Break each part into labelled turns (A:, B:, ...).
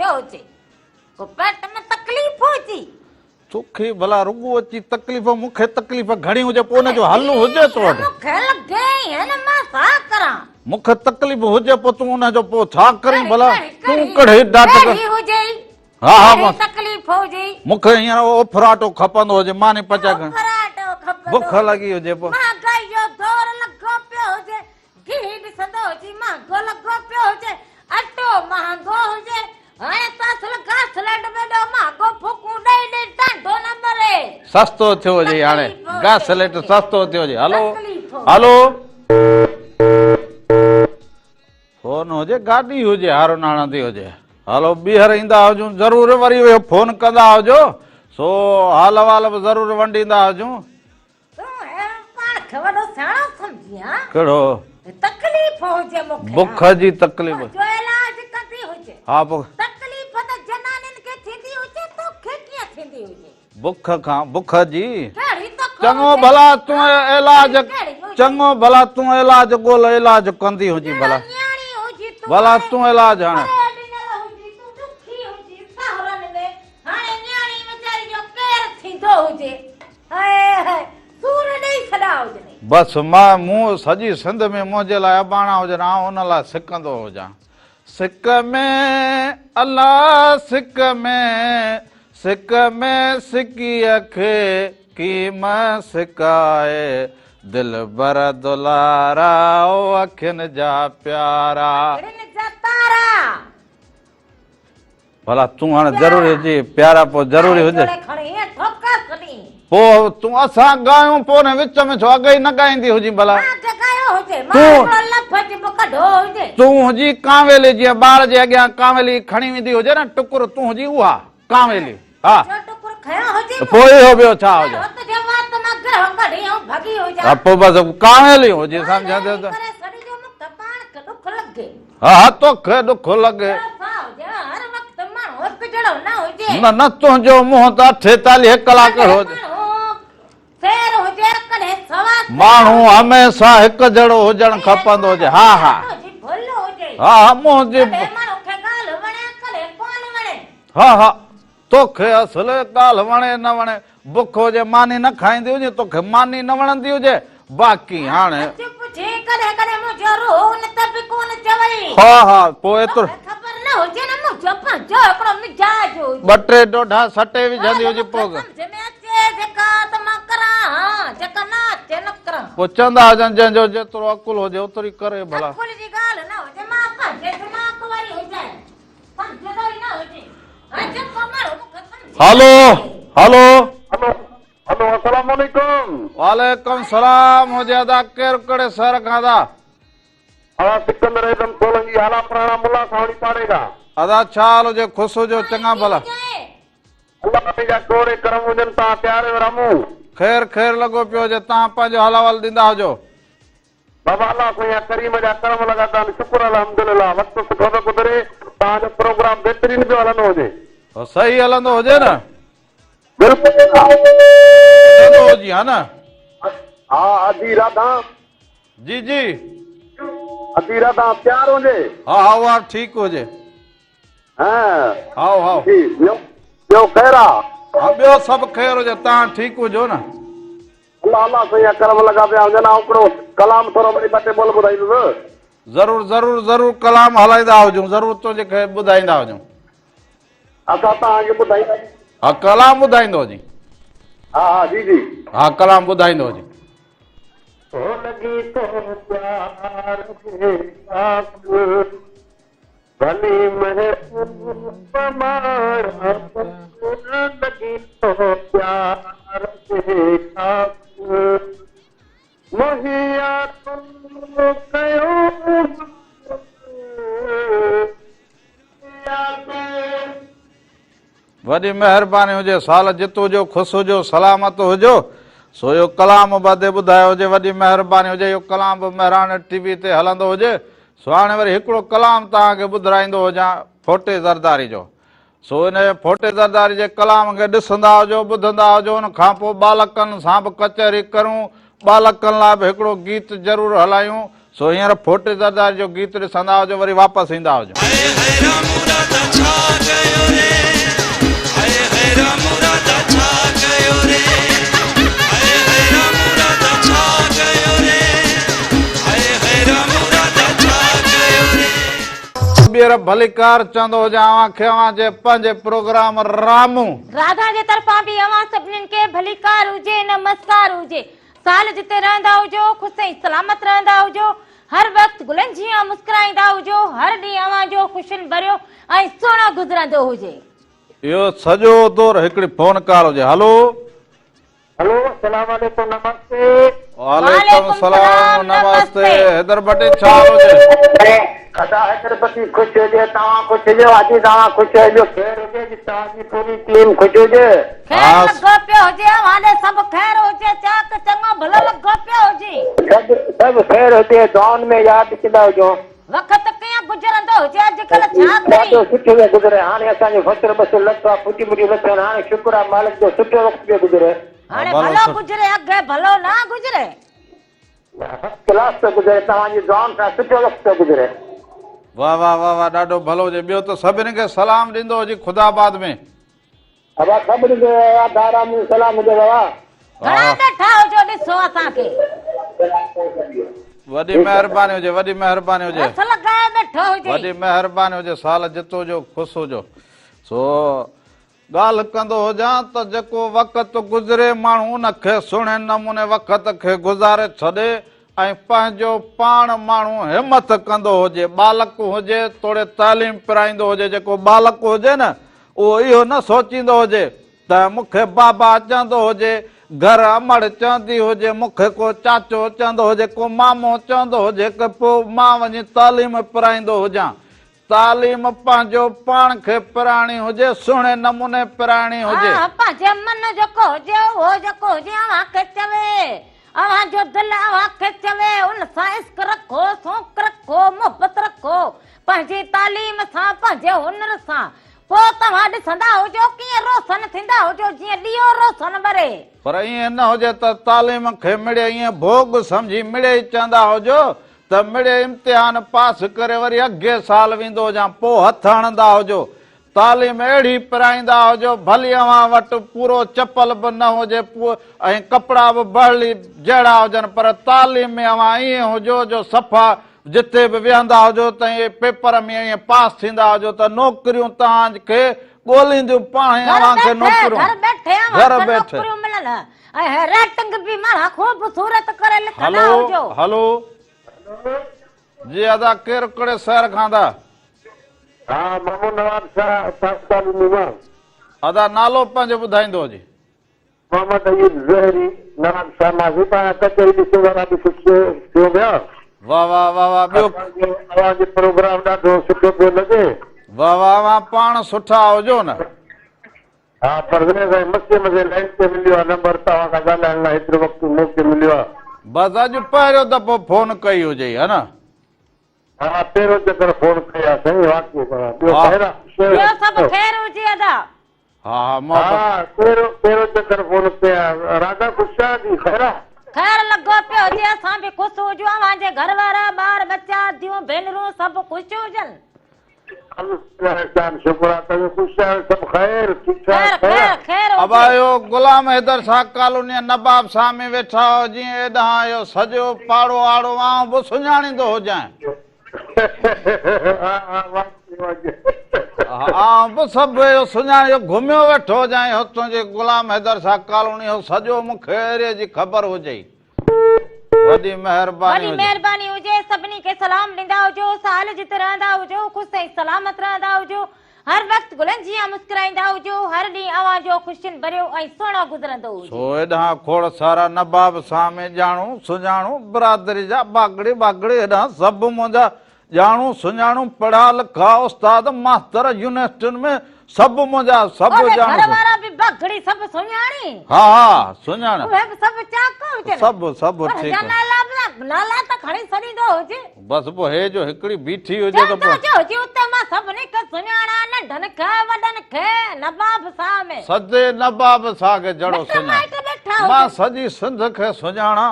A: पियो हुजे को पेट में तकलीफ़ हुजी
B: तोखे भला रुगो अची तकलीफ़ मूंखे तकलीफ़ घणी हुजे पोइ हुनजो हल हुजे तो वटि
A: मूंखे लॻे हिन मां छा करां
B: मूंखे तकलीफ़ हुजे पोइ तूं हुनजो पोइ छा करीं भला तूं कढ़े डाट
A: हुजे
B: हा हा
A: मां तकलीफ़ हुजे
B: मूंखे हींअर ओफराटो खपंदो हुजे मानी पचा कर
A: पराठो खपंदो
B: बुख लगी हुजे पोइ
A: महागाई जो दौर लॻो पियो हुजे घी ॾिसंदो हुजे महांगो लॻो पियो हुजे अटो महांगो हुजे हाणे तसल घासलेट में ॾो महांगो फूकूं ॾेई टांडो न मरे
B: सस्तो थियो हुजे हाणे घासलेट सस्तो थियो हुजे हलो हलो फोन हुजे गाॾी हुजे हारो नाणंदी हुजे हलो ॿीहर ईंदा हुजूं ज़रूर वरी फोन कंदा हुजो सो हाल वाल बि ज़रूर वंडींदा हुजूं
A: पाण खे वॾो सियाणो सम्झिया
B: कहिड़ो
A: तकलीफ़ हुजे मूंखे
B: बुख जी तकलीफ़
A: जो इलाज कंदी हुजे
B: हा पोइ
A: तकलीफ़ त जनानिन खे थींदी हुजे तोखे कीअं थींदी हुजे
B: बुख खां बुख जी
A: कहिड़ी तक
B: चङो भला तूं इलाज चङो भला तूं इलाज ॻोल्ह इलाज कंदी हुजी भला
A: न्याणी हुजी तूं
B: भला तूं इलाज हाणे बस मां मूं सॼी सिंध में मुंहिंजे लाइ अबाणा हुजनि आउं हुन लाइ सिकंदो हुजां सिक में अलाह सिक में सिकीअ खे कीम सिकाए दिल बर दुलारा ओ अखियुनि जा प्यारा भला तूं हाणे ज़रूरी हुजे प्यारा पोइ ज़रूरी हुजे पोइ तूं असां ॻायूं पोइ न विच में छो अॻ ई न ॻाईंदी हुजी भला तूं हुजी कांवेली जीअं ॿार जे अॻियां कांवेली खणी वेंदी हुजे न टुकुर तूं हुजी उहा कांवेली हा पोइ इहो ॿियो छा हुजे हा पोइ बसि कांवेली हुजे सम्झंदे त हा हा तोखे ॾुख लॻे न न तुंहिंजो मुंहुं त 48 कलाक हुजे माण्हू हमेशा हिकु जहिड़ो हुजणु खपंदो हुजे हा हा हा हा मुंहिंजी हा हा तोखे असुल ॻाल्हि वणे न वणे बुख हुजे मानी न खाईंदी हुजे तोखे मानी न वणंदी हुजे बाक़ी हाणे हा हा पोइ एतिरो 2 टे ॾोढा सटे विझंदी हुजे पोइ पोइ चवंदा हुजनि जंहिंजो जेतिरो अकुल हुजे ओतिरी करे भला हलो हलो
C: हलो अस्सलाम वालेकुम
B: वालेकुम सलाम हुजे अदा केरु कहिड़े शहर खां था
C: हाँ सिकंदर आजम सोलंकी आला पुराना मुल्ला सावड़ी पाड़ेगा
B: अदा छा हाल हुजे ख़ुशि हुजो चङा भला
C: अल्लाह जा कोड़े करम हुजनि तव्हां प्यारे रामू
B: ख़ैर ख़ैर लॻो पियो हुजे तव्हां पंहिंजो हलावल ॾींदा हुजो
C: बाबा अल्लाह को या करीम जा करम लॻा अथनि शुक्र अल्हम्दुलिल्लाह वक़्तु सुठो थो गुज़रे तव्हांजो प्रोग्राम बहितरीन पियो हलंदो हुजे
B: सही हलंदो हुजे न
C: बिल्कुलु
B: हुजी हा न
C: हा अधी राधा
B: जी जी
C: अधी राधा प्यार हुजे
B: हा हा उहा ठीकु हुजे
C: हाँ
B: हाओ हाओ
C: ॿियो ख़ैर आहे
B: हा ॿियो सभु ख़ैर हुजे तव्हां ठीकु हुजो न
C: अल्लाह अल्लाह साईं करम लॻा पिया हुजनि ऐं हिकिड़ो कलाम थोरो वरी 2 टे ॿोल ॿुधाईंदुसि
B: ज़रूर ज़रूर ज़रूर कलाम हलाईंदा हुजूं ज़रूर तुंहिंजे ॿुधाईंदा हुजूं
C: असां तव्हांखे ॿुधाईंदा
B: हा कलाम ॿुधाईंदो हुजे
C: हा हा जी जी
B: हा कलाम ॿुधाईंदो हुजे
C: लॻी तो प्यार भली महबूब मारा लॻी तो प्यार मुहिया तुम कयो
B: वॾी महिरबानी हुजे साल जित हुजो ख़ुशि हुजो सलामत हुजो सो इहो कलाम बदे ॿुधायो हुजे वॾी महिरबानी हुजे इहो कलाम बि महिराणे टीवी ते हलंदो हुजे सो हाणे वरी हिकिड़ो कलाम तव्हांखे ॿुधाईंदो हुजां फोटे ज़रदारी जो सो हिन फोटे ज़रदारी जे कलाम खे ॾिसंदा हुजो ॿुधंदा हुजो हुन खां पोइ बालकनि सां बि कचहरी करूं बालकनि लाइ बि हिकिड़ो गीत ज़रूरु हलायूं सो हींअर फोटे ज़रदारी जो गीत ॾिसंदा हुजो वरी वापसि ईंदा हुजो
D: राधा छा गयो रे हाय हाय राम राधा छा गयो रे हाय हाय राम राधा छा गयो रे हाय हाय राम राधा छा गयो रे
B: ॿीहर भलीकार चंदो हुजां खेवां जे पंहिंजे प्रोग्राम रामू
A: राधा जे तरफां बि अवां सभिनीनि खे भलीकार हुजे नमस्कार हुजे। साल जिते रहंदा हुजो ख़ुशि ऐं सलामत रहंदा हुजो, हर वक्त गुलनि जीअं मुस्कुराईंदा हुजो, हर ॾींहुं अवां जो ख़ुशियुनि भरियो ऐं सुहिणो गुज़रंदो हुजे।
B: इहो सॼो दौर हिकिड़ी फोन कॉल हुजे। हलो
C: हेलो अस्सलाम वालेकुम नमस्ते।
B: वालेकुम सलाम नमस्ते। हैदर भट्टी छा हुजे?
C: खदा हैदरपति ख़ुशि हुजे, तव्हां ख़ुशि हुजो, अॼु तव्हां ख़ुशि हुजो, ख़ैर हुजे, तव्हांजी पूरी टीम ख़ुशि हुजे।
A: खैर लॻो पियो हुजे, अवां सभु खैर हुजे, चाक चङो भलो लॻो पियो हुजे।
C: सभु ख़ैर हुजे, दुआउनि में यादि कंदा हुजो।
A: वक़्त कीअं गुज़रंदो हुजे अॼुकल्ह छा
C: ॾाढो
A: करी।
C: सुठो पियो गुज़रे, हाणे असांजो फसल बसल लथा फुटी फुटी लथा, हाणे शुक्र आहे मालिक जो सुठो वक़्तु पियो गुज़रे।
A: हाणे भलो गुज़रे, अॻे भलो न गुज़रे।
C: फर्स्ट क्लास पियो गुज़रे, तव्हांजी दुआउनि सां सुठो वक़्तु पियो गुज़रे।
B: वाह वाह वाह वाह, ॾाढो भलो हुजे। ॿियो त सभिनी खे सलाम ॾींदो हुजे ख़ुदाबाद में।
C: बाबा सभिनी खे दाराम सलाम हुजे बाबा।
A: घणा ॾठा हुजो ॾिसो असांखे।
B: वॾी महिरबानी हुजे, वॾी महिरबानी हुजे,
A: रस लॻाए ॾठो हुजे।
B: वॾी महिरबानी हुजे। साल जितो हुजो ख़ुशि हुजो। सो ॻाल्हि कंदो हुजां त जेको वक़्तु गुज़रे माण्हू उनखे सुहिणे नमूने वक़्त खे गुज़ारे छॾे ऐं पंहिंजो पाण माण्हू हिमत कंदो हुजे। बालक हुजे थोरे तालीम पिराईंदो हुजे, जेको बालक हुजे न उहो इहो न सोचींदो हुजे त मूंखे बाबा चवंदो हुजे, घर अमड़ चवंदी हुजे, मूंखे को चाचो चवंदो हुजे, को मामो चवंदो हुजे की पोइ मां वञी तालीम पिराईंदो हुजां। तालीम पंहिंजो पाण खे पिराइणी हुजे, सुहिणे नमूने पिराइणी हुजे।
A: पंहिंजे मन जेको हुजे उहो जेको हुजे अवां खे चवे, अवां जो दिलि अवां खे चवे, उन सां इश्क रखो, शौक़ रखो, मोहबत रखो, पंहिंजी तालीम सां, पंहिंजे हुनर सां। पोइ तव्हां ॾिसंदा हुजो कीअं रोशन थींदा हुजो, जीअं ॾीओ रोशन ॿरे।
B: पर ईअं न हुजे त तालीम खे मिड़े ईअं भोग सम्झी मिड़े ई चवंदा हुजो त मिड़े इम्तिहान पास करे वरी अॻे साल वेंदो हुजां, पोइ हथ हणंदा हुजो। तालीम अहिड़ी पिराईंदा हुजो भली अव्हां वटि पूरो चपल बि न हुजे ऐं कपिड़ा बि बरली जहिड़ा हुजनि, पर तालीम में अव्हां ईअं हुजो जो सफ़ा जिते बि विहंदा हुजो त इहे पेपर में ईअं पास थींदा हुजो त नौकरियूं तव्हांखे ॻोल्हींदियूं पाण अव्हां खे नौकरियूं घर बैठे
A: ऐं रेटिंग बि मां ख़ूबसूरत करे लिखंदा हुजो।
B: हलो जी अदा केरु कहिड़े शहर खां था?
C: हा मामू नवाब शाह पाकिस्तानी निवास।
B: अदा नालो पंहिंजो ॿुधाईंदो जी।
C: मोहम्मद अयूब ज़हरी नवाब शाह मां पाण कचहरी ॾिसो वारा बि ख़ुशि थियो विया।
B: वाह वाह वाह वाह। ॿियो
C: अवांजो प्रोग्राम ॾाढो सुठो पियो लॻे।
B: वाह वाह वाह, पाण सुठा हुजो न।
C: हा पर मथे मथे लाइन ते मिलियो आहे नंबर, तव्हां खां ॻाल्हाइण लाइ हेतिरो वक़्तु मौक़ो मिलियो आहे।
B: बसि अॼु पहिरियों दफ़ो फोन कई हुजे है न?
C: हा पहिरियों चकर फोन कया साईं, वाक़ई
A: ॿियो सभु ख़ैर हुजे अदा।
B: हा
C: हा पहिरियों चकर फोन कया। राधा ख़ुशि आहे जी? ख़ैर
A: खैर लॻो पियो हुजे, असां बि ख़ुशि हुजूं, अव्हांजे घर वारा ॿार बच्चा दियूं भेनरूं सभु ख़ुशि हुजनि।
C: शुक्र आहे तव्हां ख़ुशि आहियो, सभु ख़ैर ठीक ठाक।
B: अब आयो गुलाम हैदर शाह कॉलोनी नवाब शाह में वेठा हो, जीअं एॾां आयो सॼो पाड़ो आड़ो आउं बि सुञाणींदो हुजां। आउं बि सभु इहो सुञाणे घुमियो वेठो हुजां हुतां जे गुलाम हैदर शाह कॉलोनी हो सॼो मूंखे एरिया जी ख़बर हुजे। वॾी महिरबानी
A: हुजे। सभिनी खे सलाम ॾींदा हुजो, साल जिते रहंदा हुजो, ख़ुशि ऐं सलामत रहंदा हुजो, हर वक़्तु गुलनि जीअं मुस्कुराईंदा हुजो, हर ॾींहुं अवां जो ख़ुशियुनि भरियो ऐं सुहिणो गुज़रंदो हुजे।
B: सो एॾां खोड़ सारा नवाब शाह में ॼाणूं सुञाणूं बिरादरी जा बागड़ी बागड़ी एॾां सभु मुंहिंजा ॼाणूं सुञाणूं पढ़ा लिखा उस्ताद मास्तर यूनिवर्सिटियुनि में सभु मुंहिंजा सभु ॼाणूं।
A: बागड़ी सभु सुञाणी?
B: हा हा सुञाण
A: सभु चाको
B: सभु सभु ठीक
A: नाला त खणी छॾींदो हुजे।
B: बसि पोइ हे जो हिकिड़ी बीठी हुजे त
A: पोइ उते मां सभिनी खे सुञाणा, नंढनि खे वॾनि खे, नवाब शाह में
B: सॼे नवाब शाह खे जड़ो सुञाण। मां सॼी सिंध खे सुञाणा।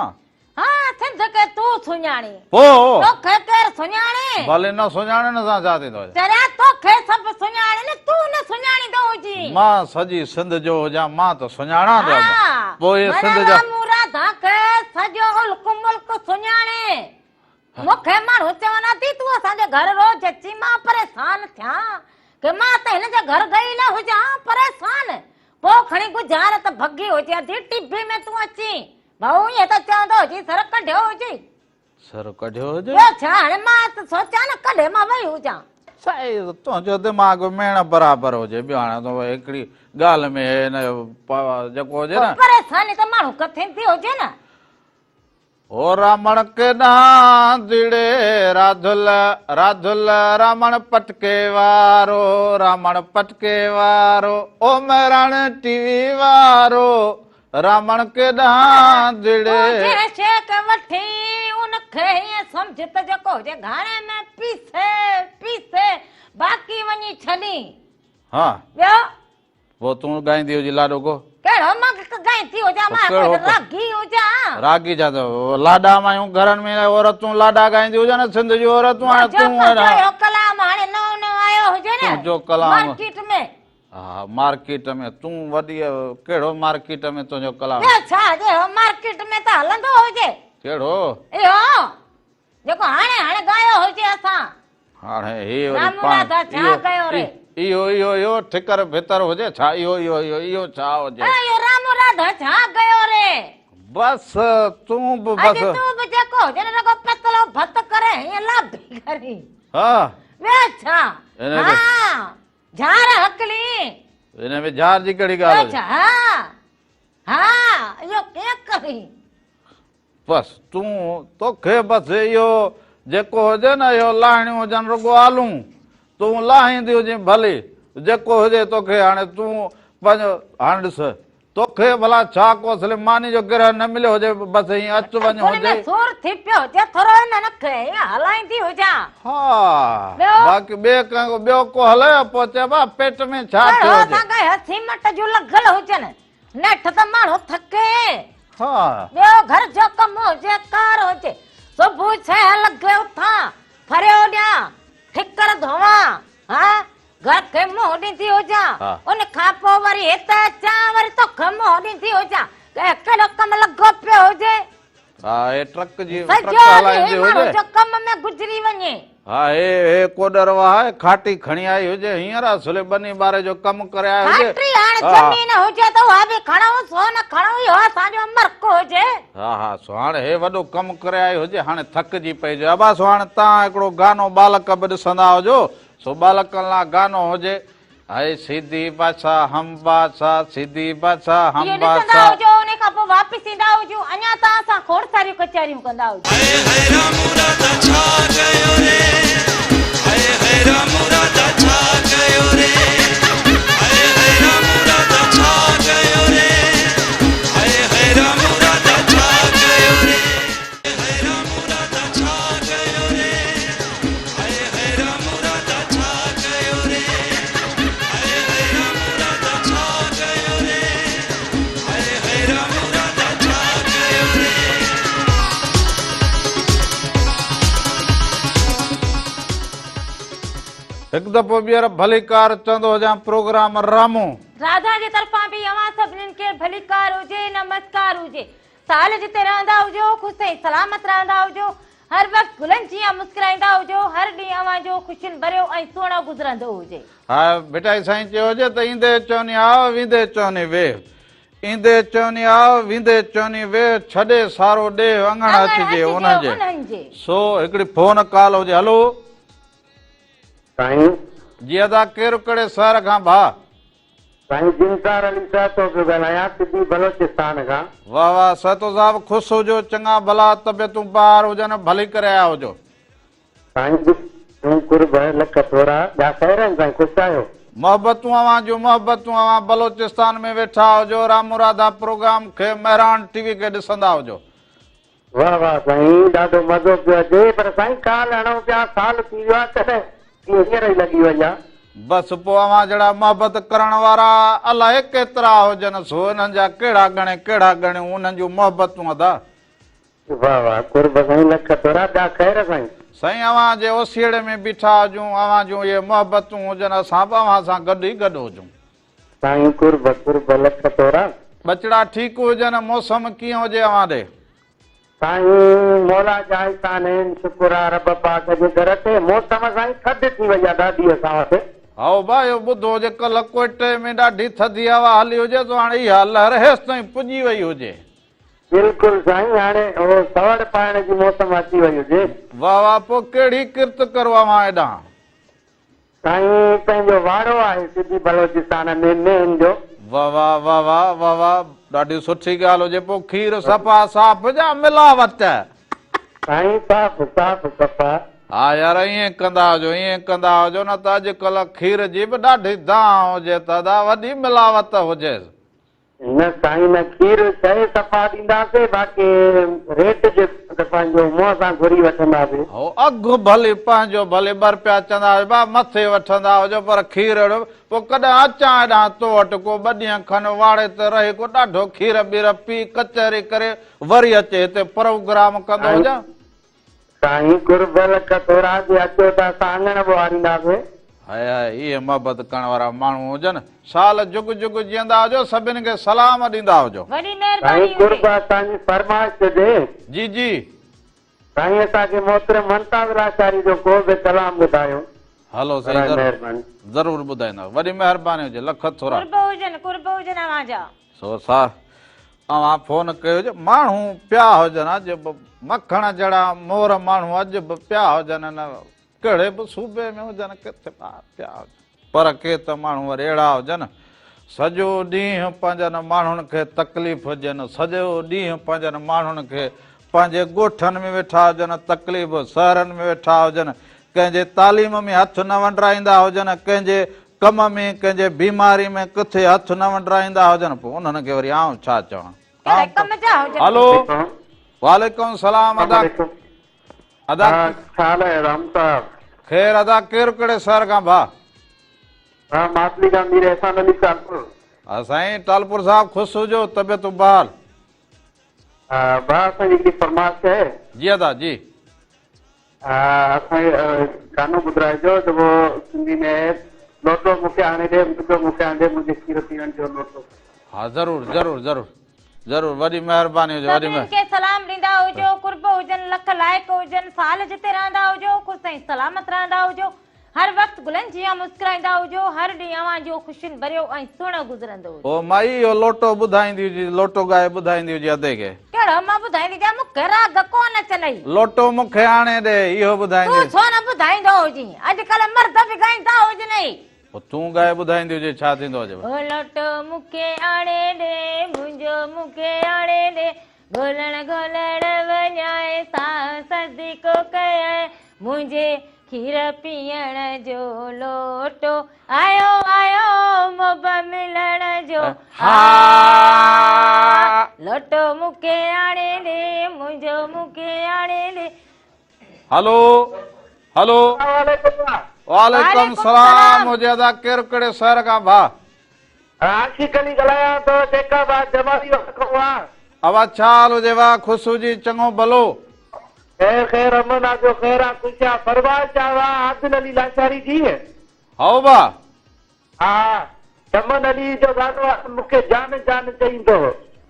A: हा सिंध खे तूं सुञाणी
B: पोइ
A: तोखे केरु सुञाणे
B: भले न सुञाणे न असां छा थींदो
A: चरिया तोखे सभु सुञाणे न तूं न सुञाणींदो हुजी
B: मां सॼी सिंध जो हुजां मां त सुञाणा थो पोइ इहे सिंध जा
A: राधा खे सॼो मुल्क मुल्क सुञाणे मूंखे माण्हू चवंदा थी तूं असांजे घर रोज़ अची मां परेशान थियां कि मां त हिन जे घर गई न हुजां परेशान पोइ खणी गुज़ार त भॻी हुजे थी टीवी में तूं अची भाऊ ईअं त चवंदो हुजी सर कढियो हुजी
B: सर कढियो हुजे
A: ॿियो छा हाणे मां त सोचां न कॾहिं मां वई हुजां
B: साईं तुंहिंजो दिमाग़ मेण बराबरि हुजे ॿियो हाणे तूं हिकिड़ी ॻाल्हि में हिन जेको हुजे न
A: परेशानी त माण्हू किथे थी हुजे न
B: ओ रामण के नांदड़े राधुल राधुल रामण पटके वारो रामण पटके वारो ओ मेराण टीवी वारो रामण के नांदड़े
A: शेक वठी उनखे ईअं सम्झ त जेको हुजे घाणे में पीसे पीसे बाक़ी वञी छॾी
B: हाँ
A: ॿियो
B: वो तूं गाईंदी हुजी लाॾो को
A: कहिड़ो मां गाईंदी हुजां मां
B: कहिड़ो?
A: रागी हुजां
B: रागी जा त लाॾा मायूं घरनि में औरतूं लाॾा गाईंदी हुजनि न सिंध जूं औरतूं हाणे तूं
A: जो कलाम हाणे नओं नओं आयो हुजे न
B: तुंहिंजो कलाम
A: मार्केट में
B: हा मार्केट में तूं वॾी कहिड़ो मार्केट में तुंहिंजो कलाम
A: ॿियो छा जे मार्केट में त हलंदो हुजे
B: कहिड़ो
A: इहो जेको हाणे हाणे गायो हुजे असां
B: हाणे हे वरी
A: रामू
B: पाण
A: राधा छा कयो रे
B: इहो इहो इहो ठिकर भितर हुजे छा इहो इहो इहो इहो छा हुजे
A: इहो रामू राधा छा कयो रे
B: बस तूं बि
A: अॼु
B: बस
A: तूं बि जेको हुजे न रगो पतलो भत करे हीअं लाभी करी
B: हा
A: ॿियो छा
B: इन में-
A: हा झार हकली
B: हिन में झार जी कहिड़ी
A: ॿियो
B: ॻाल्हि
A: छा हा हा इहो कीअं करी
B: बस तूं तोखे बसि इहो जेको हुजे न इहो लाहिणियूं हुजनि रुॻो आलूं तूं लाहींदी हुजे भले जेको हुजे तोखे हाणे तूं पंहिंजो हाणे ॾिस तोखे भला छा को मानी जो गिरह न मिलियो हुजे बसि हीअं अचु वञु
A: हुन
B: हुजे
A: में सूर थी पियो हुजे थोरो हिन नखे हीअं हलाईंदी हुजां
B: हा
A: ॿियो?
B: बाक़ी ॿिए कंहिं ॿियो को हले पोइ चइबो पेट में छा थियो हुजे
A: असांखे सीमट जूं लॻल हुजनि नेठ त माण्हू थके
B: हा
A: ॿियो घर जो कमु हुजे कार हुजे सुबुह 6 लॻे उथां फरियो ॾियां ठिकर धोवां हा घर खे मुंहुं ॾींदी हुजां
B: हा।
A: उन खां पोइ वरी हिते अचां वरी तोखे मुंहुं ॾींदी हुजां कहिड़ो कमु लॻो पियो हुजे
B: हा हे ट्रक जी
A: सॼो
B: ट्रक हलाईंदी
A: ॾींहुं माण्हू
B: हुजे
A: जो कम में गुज़री वञे
B: हा हे कोडर वाह खाटी खणी आई हुजे हींअर असुले बनी बारे जो कमु करे आयो हुजे
A: फैक्ट्री हाणे
B: हा।
A: ज़मीन हुजे त उहा बि खणूं सो न खणूं इहो असांजो मर्क हुजे
B: हा हा सो हाणे हे वॾो कमु करे आई हुजे हाणे थकिजी पइजे अबा सो हाणे तव्हां हिकिड़ो गानो बालक बि ॾिसंदा हुजो सो बालकनि लाइ गानो हुजे हाय सीधी बादशाह हम बादशाह सीधी बादशाह हम
A: इहो ॾिसंदा
B: बादशाह
A: हुजो उन खां पोइ वापसि ईंदा हुजो अञा त असां खोड़ सारियूं कचहरियूं कंदा हुजो
D: हाय हाय रामू राधा छा कयो रे हाय हाय रामू राधा छा कयो रे हाय हाय रामू राधा छा कयो रे हाय हाय रामू राधा छा कयो रे हाय रामू राधा छा कयो रे हाय हाय रामू राधा छा कयो रे हाय हाय रामू राधा छा कयो रे हाय हाय रामू राधा छा कयो रे
B: हिकु दफ़ो ॿीहर भली कार चवंदो हुजां प्रोग्राम रामू
A: राधा जे तरफ़ां बि अवां सभिनीनि खे भलीकार हुजे नमस्कार हुजे साल जिते रहंदा हुजो ख़ुशि ऐं सलामत रहंदा हुजो हर वक़्तु गुलनि जीअं मुस्कुराईंदा हुजो हर ॾींहुं अवां जो ख़ुशियुनि भरियो ऐं सुहिणो गुज़रंदो हुजे
B: हा बेटा साईं चयो हुजे त ईंदे चवनी आव वेंदे चवनी वेह ईंदे चवनी आव वेंदे चवनी वेह छॾे सारो ॾे अंगण अचिजे उनजे
A: उन्हनि जे
B: सो हिकिड़ी फोन कॉल हुजे हलो
C: साईं
B: जी अदा केरु कहिड़े शहर खां भा
C: साईं जिनसार अली साहब तो पियो ॻाल्हायां सिधी बलोचिस्तान खां
B: वाह वाह सहतो साहब ख़ुशि हुजो चङा भला तबियतूं ॿार हुजनि भली करे आया हुजो
C: साईं तूं कुर्ब लख थोरा ॿिया शहर आहिनि साईं ख़ुशि आहियो
B: मोहबतूं अवां जूं मोहबतूं अवां बलोचिस्तान में वेठा हुजो रामू राधा प्रोग्राम खे मेहरान टीवी खे ॾिसंदा हुजो
C: वाह वाह साईं ॾाढो मज़ो पियो अचे पर साईं काल हणो पिया साल थी वियो आहे तॾहिं हींअर ई लॻी वञा
B: बसि पोइ अवां जहिड़ा मोहबत करण वारा अलाए केतिरा हुजनि सो हिननि जा कहिड़ा गणे उन्हनि जूं मोहबतूं अदा
C: वाह वाह कुर्ब साईं लख तोरा ॿिया ख़ैर साईं।
B: साईं अवां जे ओसीड़े में बीठा हुजूं, अवां जूं ये मोहबतूं हुजनि, असां बि अवां सां गॾु ई गॾु हुजूं।
C: साईं कुर्ब कुर्ब लख तोरा।
B: बचड़ा ठीक हुजनि, मौसम कीअं हुजे अवां ॾे?
C: साईं मौला जा एहसान आहिनि, शुक्र आहे रब पाक जे दर ते। मौसम साईं थधि थी वई आहे ॾाढी असां वटि।
B: हाओ भाई ॿुधो जे कल्ह कोटे में ॾाढी थधी हवा हली हुजे त हाणे इहा लहर हेसि ताईं पुॼी वई हुजे।
C: बिल्कुलु साईं, हाणे उहो सवड़ पाइण जी मौसम अची वई हुजे।
B: वाह वाह, पोइ कहिड़ी किरत करो अवां हेॾां?
C: साईं पंहिंजो वाड़ो आहे सिंधी बलोचिस्तान में मेन जो।
B: वाह वाह वाह वाह वाह वाह, ॾाढी सुठी ॻाल्हि हुजे। पोइ खीर सफ़ा साफ़ जा मिलावट?
C: साईं साफ़ साफ़ सफ़ा।
B: हा यार, ईअं कंदा हुजो, ईअं कंदा हुजो, न त अॼुकल्ह खीर जी बि ॾाढी दांह हुजे त वॾी मिलावट हुजेसि।
C: न साईं न, खीर शइ सफ़ा ॾींदासीं, बाक़ी रेट जे पंहिंजो मुंहं सां घुरी वठंदासीं।
B: अघु भले पंहिंजो भले ₹2 चवंदा हुजो, मथे वठंदा हुजो, पर खीर पोइ कॾहिं अचां हेॾां तो वटि को 2 ॾींहं खनि वाड़े ते रही को ॾाढो खीर बीर पी कचहरी करे वरी अचे हिते प्रोग्राम कंदो हुजां।
C: साईं कुर्ब लख तोरा जे अचो त असां आंगण ॿुहारींदासीं।
B: हाय हाय, इहे मोहबत करण वारा माण्हू हुजनि, साल जुग जुग जीअंदा हुजो, सभिनि खे सलाम ॾींदा हुजो।
A: वॾी
C: साईं
A: महिरबानी
C: कुर्ब असांजी फरमाइश जे।
B: जी जी
C: साईं असांखे मोहतरम मुमताज़ लाचारी जो को बि कलाम ॿुधायो।
B: हलो साईं,
C: महिरबानी।
B: ज़रूरु ॿुधाईंदा, वॾी महिरबानी हुजे, लख थोरा।
A: कुर्ब हुजनि अवां जा।
B: सो सा अवां फोन कयो हुजे, माण्हू पिया हुजनि, अॼु बि मखण जहिड़ा मोर माण्हू अॼु बि पिया हुजनि, न कहिड़े बि सूबे में हुजनि, किथे पिया हुजनि, पर के त माण्हू वरी अहिड़ा हुजनि सॼो ॾींहुं पंहिंजनि माण्हुनि खे तकलीफ़ हुजनि, सॼो ॾींहुं पंहिंजनि माण्हुनि खे पंहिंजे ॻोठनि में वेठा हुजनि तकलीफ़, शहरनि में वेठा हुजनि, कंहिंजे तालीम में हथु न वंडराईंदा हुजनि, कंहिंजे कम में, कंहिंजे बीमारी में किथे हथु न वंडराईंदा हुजनि, पोइ उन्हनि खे वरी आऊं छा चवां। हलो, वालेकुम सलाम। अदा अदा
C: हाल है राम साहब?
B: ख़ैर अदा, केरु कहिड़े शहर खां भा?
C: हाँ मातली का मीर एहसान अली तालपुर।
B: साईं तालपुर साहब ख़ुशि हुजो, तबियत बहाल?
C: भा असांजी की फरमाइश है।
B: जी अदा जी।
C: असांखे गानो ॿुधाइजो त वो सिंधी में लोटो मूंखे आणे ॾे, मूंखे आणे ॾे मुंहिंजे खीर पीअण जो लोटो।
B: हाँ ज़रूर ज़रूर ज़रूर ज़रूर, वॾी महिरबानी हुजे, वॾी
A: सभिनि खे सलाम ॾींदा हुजो, कुर्ब हुजनि, लख लाइक हुजनि, साल जिते रहंदा हुजो, ख़ुशि ऐं सलामत रहंदा हुजो, हर वक़्तु गुलनि जीअं मुस्कुराईंदा हुजो, हर ॾींहुं अवां जो ख़ुशियुनि भरियो ऐं सुहिणो गुज़रंदो हुजे।
B: ओ माई इहो लोटो ॿुधाईंदी हुजे, लोटो ॻाए ॿुधाईंदी हुजे अधे खे।
A: कहिड़ो मां ॿुधाईंदी जा, मूंखे राग कोन अचनि।
B: लोटो मूंखे आणे ॾे, इहो ॿुधाईंदी।
A: तूं छो न ॿुधाईंदो हुजी, अॼुकल्ह मर्द बि ॻाईंदा हुजनि।
B: तूं ॻाए ॿुधाईंदी हुजे, छा थींदो हुजे?
A: लोटो मूंखे आणे ॾे, मुंहिंजो मूंखे आणे ॾे, ॻोल्हण ॻोल्हण वञाए सां सदिको कयां, मुंहिंजे खीर पीअण जो लोटो आयो आयो मोब मिलण जो। लोटो मूंखे आणे ॾे, मुंहिंजो मूंखे आणे ॾे।
B: हलो हलो, वालेकुम सलाम हुजे। अदा केरु कहिड़े शहर खां भा?
C: आशिक़ अली ॻाल्हायां थो, जेकाबाद जमाली खां।
B: आवाज़ छा हाल हुजे? वाह ख़ुशि हुजी, चङो भलो।
C: खैर खैर अमन जो खैर आहे, कुझु आहे फरमाइश आहे आदिल अली लाचारी जी।
B: हाओ बा।
C: हा चमन अली जो गानो आहे, मूंखे जान जान चईंदो।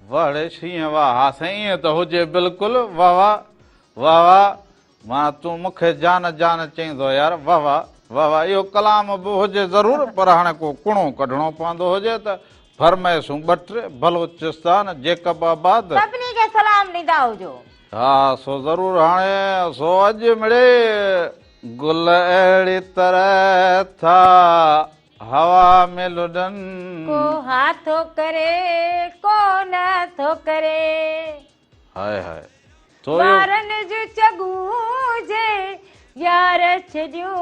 B: वाह शींहं वाह, हा साईं त हुजे बिल्कुलु। वाह वाह वाह वाह, मां तूं मूंखे जान जान चईंदो यार। वाह वाह वाह वाह, इहो कलाम बि हुजे ज़रूरु, पर हाणे को कुणो कढणो पवंदो हुजे त फरमाइशूं 2-3 बलोचिस्तान जेकबाबाद
A: सभिनी खे सलाम ॾींदा हुजो।
B: हा सो ज़रूरु। हाणे सो अॼु मिड़े गुल अहिड़ी तरह था हवा में लुॾनि,
A: को हाथो करे को नथो करे,
B: हाय हाय
A: वारनि जो चगू जे यार छॾियो,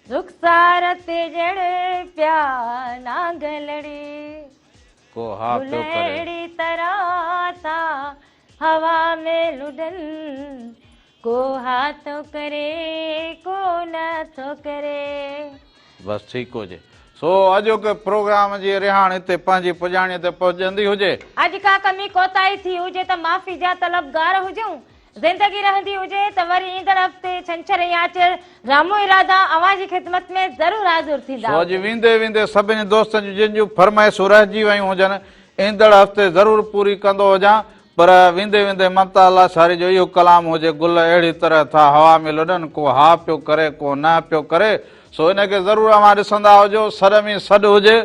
A: रुखसार ते ॼण पिया नांगलड़ी,
B: को हाथो करे
A: तरह था हवा में लुॾनि, को हाथो करे को नथो करे।
B: बस ठीक हुजे। सो अॼोके प्रोग्राम जी रिहाण हिते पंहिंजी पुॼाणीअ ते पहुचंदी हुजे।
A: अॼु का कमी कोताही थी हुजे त माफ़ी जा तलबगार हुजूं। जिंदगी रहंदी हुजे त वरी ईंदड़ हफ़्ते छंछर या आचर रामो इरादा अवां जी ख़िदमत में ज़रूर हाज़िर थींदा।
B: सो अॼु वेंदे वेंदे सभिनी दोस्तनि जूं जिन जूं फरमाइशूं रहिजी वयूं हुजनि ईंदड़ हफ़्ते ज़रूर पूरी कंदो हुजां। पर वेंदे वेंदे ममता अल्लाह सारी जो इहो कलाम हुजे, गुल अहिड़ी तरह था हवा में लुॾनि, को हा पियो करे को न पियो करे। सो इनखे ज़रूर अवां ॾिसंदा हुजो, सर में सॾु हुजे।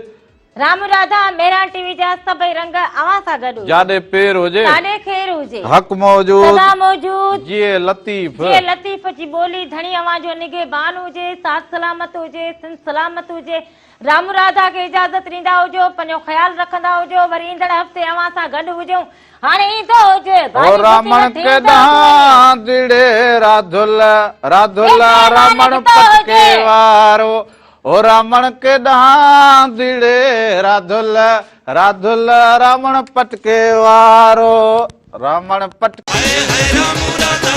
A: राम राधा मेरा टीवी जा सभई रंग अवां सां गॾु
B: जाॾे पेर हुजे,
A: काॾे खेर हुजे,
B: हक़ मौजूद,
A: सदा मौजूद,
B: जिए लतीफ़,
A: जिए लतीफ़ जी ॿोली धणी अवां जो निगहबान हुजे, साथ सलामत हुजे, सिंध सलामत हुजे। राम राधा खे इजाज़त ॾींदा हुजो, पंहिंजो ख़्यालु रखंदा हुजो। वरी ईंदड़ हफ़्ते अवां सां गॾु हुजूं। हाणे ईंदो हुजे
B: ओ रामण के दहां दिड़े राधुल राधुल रामण पटके वारो। ओ रामण के दहां दिड़े राधुल राधुल रामण पटके वारो। रामण पटके
D: हाय हाय रामू राधा